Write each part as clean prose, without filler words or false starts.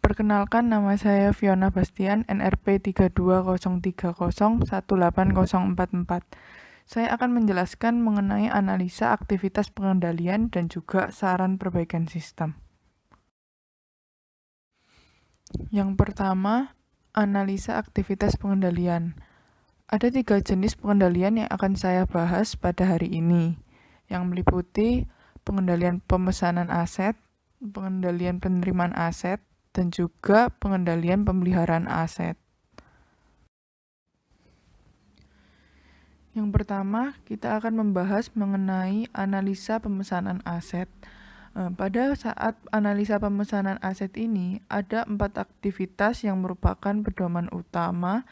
Perkenalkan, nama saya Fiona Bastian, NRP 3203018044. Saya akan menjelaskan mengenai analisa aktivitas pengendalian dan juga saran perbaikan sistem. Yang pertama, analisa aktivitas pengendalian. Ada 3 jenis pengendalian yang akan saya bahas pada hari ini, yang meliputi pengendalian pemesanan aset, pengendalian penerimaan aset, dan juga pengendalian pemeliharaan aset. Yang pertama, kita akan membahas mengenai analisa pemesanan aset. Pada saat analisa pemesanan aset ini, ada 4 aktivitas yang merupakan pedoman utama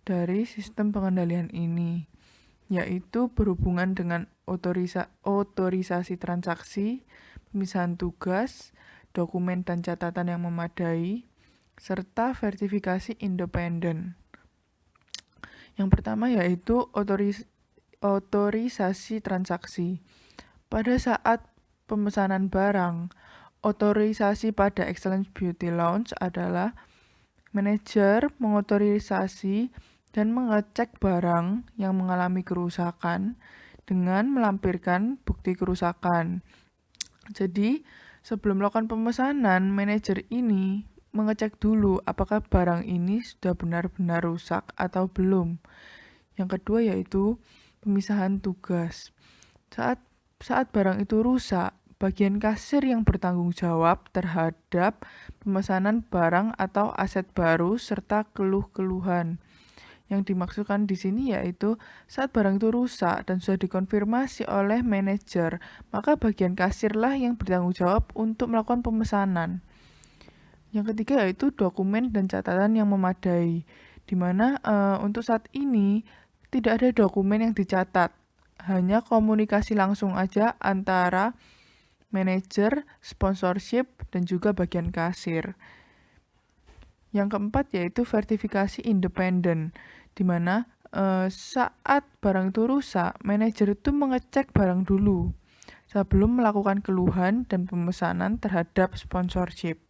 dari sistem pengendalian ini, yaitu berhubungan dengan otorisasi transaksi, pemisahan tugas, dokumen dan catatan yang memadai, serta verifikasi independen. Yang pertama yaitu otorisasi transaksi. Pada saat pemesanan barang, otorisasi pada Excellence Beauty Lounge adalah manajer mengotorisasi dan mengecek barang yang mengalami kerusakan dengan melampirkan bukti kerusakan. Jadi, sebelum melakukan pemesanan, manajer ini mengecek dulu apakah barang ini sudah benar-benar rusak atau belum. Yang kedua yaitu pemisahan tugas. Saat barang itu rusak, bagian kasir yang bertanggung jawab terhadap pemesanan barang atau aset baru serta keluh-keluhan. Yang dimaksudkan di sini yaitu saat barang itu rusak dan sudah dikonfirmasi oleh manajer, maka bagian kasirlah yang bertanggung jawab untuk melakukan pemesanan. Yang ketiga yaitu dokumen dan catatan yang memadai, di mana untuk saat ini tidak ada dokumen yang dicatat, hanya komunikasi langsung aja antara manajer, sponsorship, dan juga bagian kasir. Yang keempat yaitu verifikasi independen, di mana saat barang itu rusak, manajer itu mengecek barang dulu sebelum melakukan keluhan dan pemesanan terhadap sponsorship.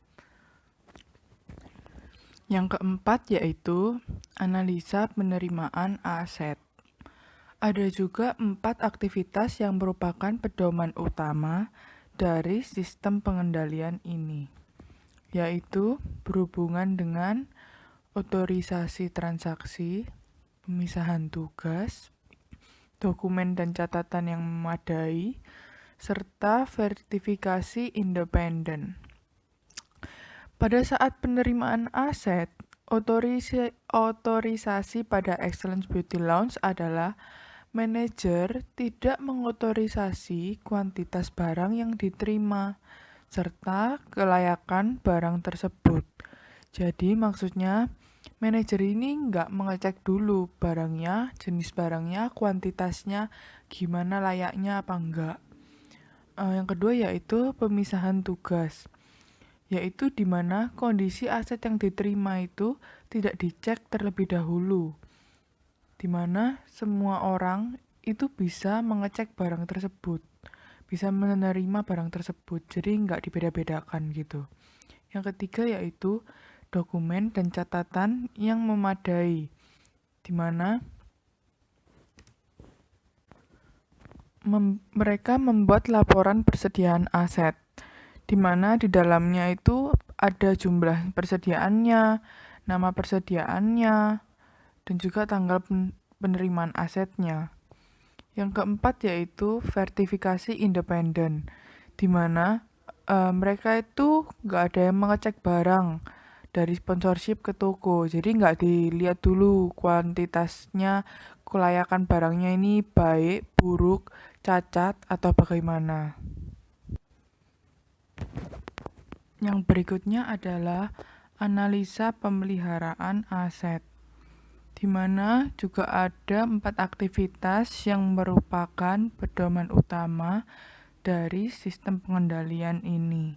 Yang keempat yaitu analisa penerimaan aset. Ada juga 4 aktivitas yang merupakan pedoman utama dari sistem pengendalian ini, yaitu berhubungan dengan otorisasi transaksi, pemisahan tugas, dokumen dan catatan yang memadai, serta verifikasi independen. Pada saat penerimaan aset, otorisasi pada Excellence Beauty Lounge adalah manajer tidak mengotorisasi kuantitas barang yang diterima serta kelayakan barang tersebut. Jadi maksudnya manajer ini nggak mengecek dulu barangnya, jenis barangnya, kuantitasnya, gimana layaknya apa enggak. Yang kedua yaitu pemisahan tugas, yaitu di mana kondisi aset yang diterima itu tidak dicek terlebih dahulu, di mana semua orang itu bisa mengecek barang tersebut, bisa menerima barang tersebut, jadi nggak dibeda-bedakan gitu. Yang ketiga yaitu dokumen dan catatan yang memadai, di mana mereka membuat laporan persediaan aset, di mana di dalamnya itu ada jumlah persediaannya, nama persediaannya, dan juga tanggal penerimaan asetnya. Yang keempat yaitu verifikasi independen, di mana mereka itu nggak ada yang mengecek barang dari sponsorship ke toko, jadi nggak dilihat dulu kuantitasnya, kelayakan barangnya ini baik, buruk, cacat, atau bagaimana. Yang berikutnya adalah analisa pemeliharaan aset, di mana juga ada 4 aktivitas yang merupakan pedoman utama dari sistem pengendalian ini,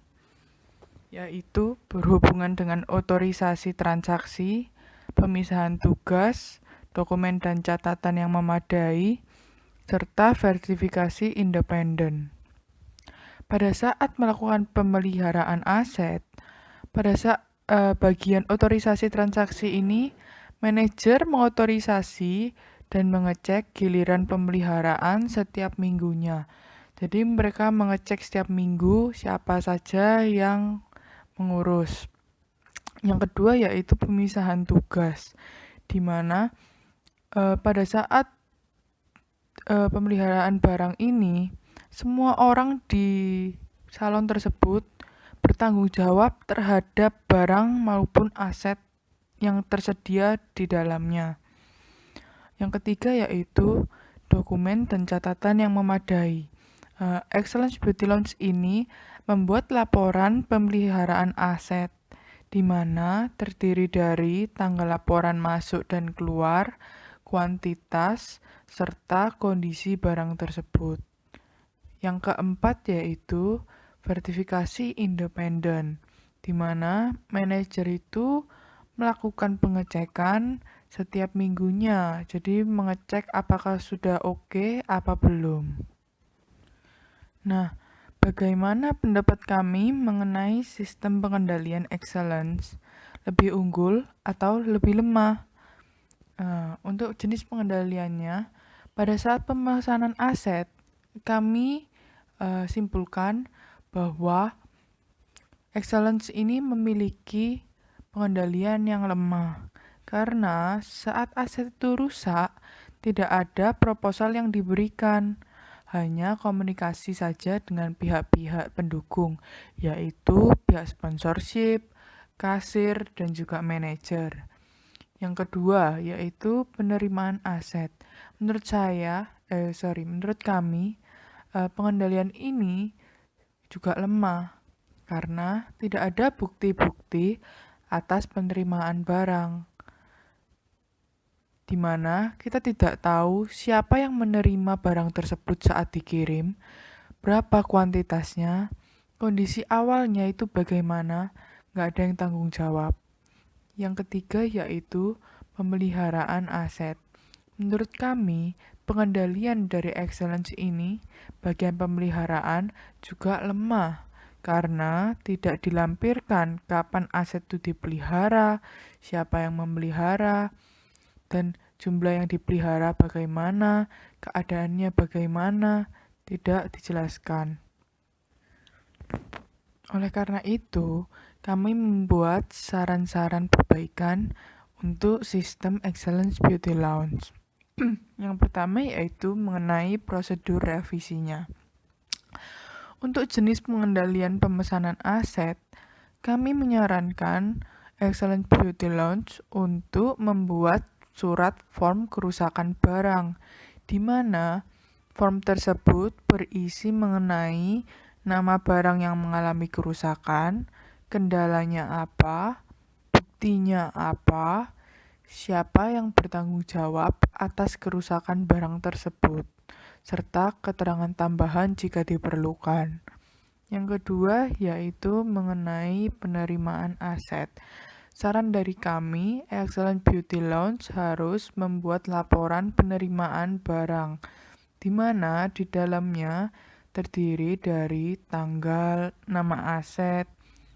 yaitu berhubungan dengan otorisasi transaksi, pemisahan tugas, dokumen dan catatan yang memadai, serta verifikasi independen. Pada saat melakukan pemeliharaan aset, bagian otorisasi transaksi ini, manajer mengotorisasi dan mengecek giliran pemeliharaan setiap minggunya. Jadi mereka mengecek setiap minggu siapa saja yang mengurus. Yang kedua yaitu pemisahan tugas, di mana pada saat pemeliharaan barang ini, semua orang di salon tersebut bertanggung jawab terhadap barang maupun aset yang tersedia di dalamnya. Yang ketiga yaitu dokumen dan catatan yang memadai. Excellence Beauty Lounge ini membuat laporan pemeliharaan aset, di mana terdiri dari tanggal laporan masuk dan keluar, kuantitas, serta kondisi barang tersebut. Yang keempat yaitu verifikasi independen, di mana manajer itu melakukan pengecekan setiap minggunya. Jadi mengecek apakah sudah oke apa belum. Nah, bagaimana pendapat kami mengenai sistem pengendalian excellence? Lebih unggul atau lebih lemah? Untuk jenis pengendaliannya, pada saat pemesanan aset, kami simpulkan bahwa excellence ini memiliki pengendalian yang lemah. Karena saat aset itu rusak, tidak ada proposal yang diberikan. Hanya komunikasi saja dengan pihak-pihak pendukung, yaitu pihak sponsorship, kasir, dan juga manajer. Yang kedua, yaitu penerimaan aset. Menurut kami, pengendalian ini juga lemah karena tidak ada bukti-bukti atas penerimaan barang, di mana kita tidak tahu siapa yang menerima barang tersebut saat dikirim, berapa kuantitasnya, kondisi awalnya itu bagaimana, nggak ada yang tanggung jawab. Yang ketiga yaitu pemeliharaan aset. Menurut kami, pengendalian dari excellence ini, bagian pemeliharaan juga lemah karena tidak dilampirkan kapan aset itu dipelihara, siapa yang memelihara, dan jumlah yang dipelihara bagaimana, keadaannya bagaimana, tidak dijelaskan. Oleh karena itu, kami membuat saran-saran perbaikan untuk sistem Excellence Beauty Lounge. Yang pertama yaitu mengenai prosedur revisinya. Untuk jenis pengendalian pemesanan aset, kami menyarankan Excellence Beauty Lounge untuk membuat surat form kerusakan barang, di mana form tersebut berisi mengenai nama barang yang mengalami kerusakan, kendalanya apa, buktinya apa, siapa yang bertanggung jawab atas kerusakan barang tersebut, serta keterangan tambahan jika diperlukan. Yang kedua yaitu mengenai penerimaan aset. Saran dari kami, Excellent Beauty Lounge harus membuat laporan penerimaan barang, di mana di dalamnya terdiri dari tanggal, nama aset,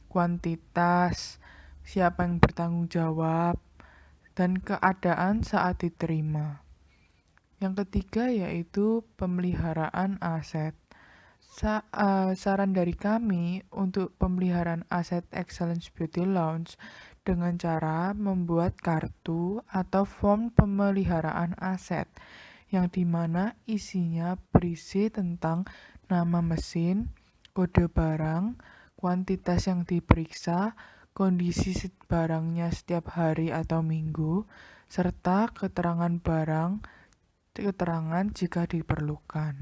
kuantitas, siapa yang bertanggung jawab, dan keadaan saat diterima. Yang ketiga yaitu pemeliharaan aset. Saran dari kami untuk pemeliharaan aset Excellence Beauty Lounge dengan cara membuat kartu atau form pemeliharaan aset yang dimana isinya berisi tentang nama mesin, kode barang, kuantitas yang diperiksa, kondisi barangnya setiap hari atau minggu, serta keterangan barang, keterangan jika diperlukan.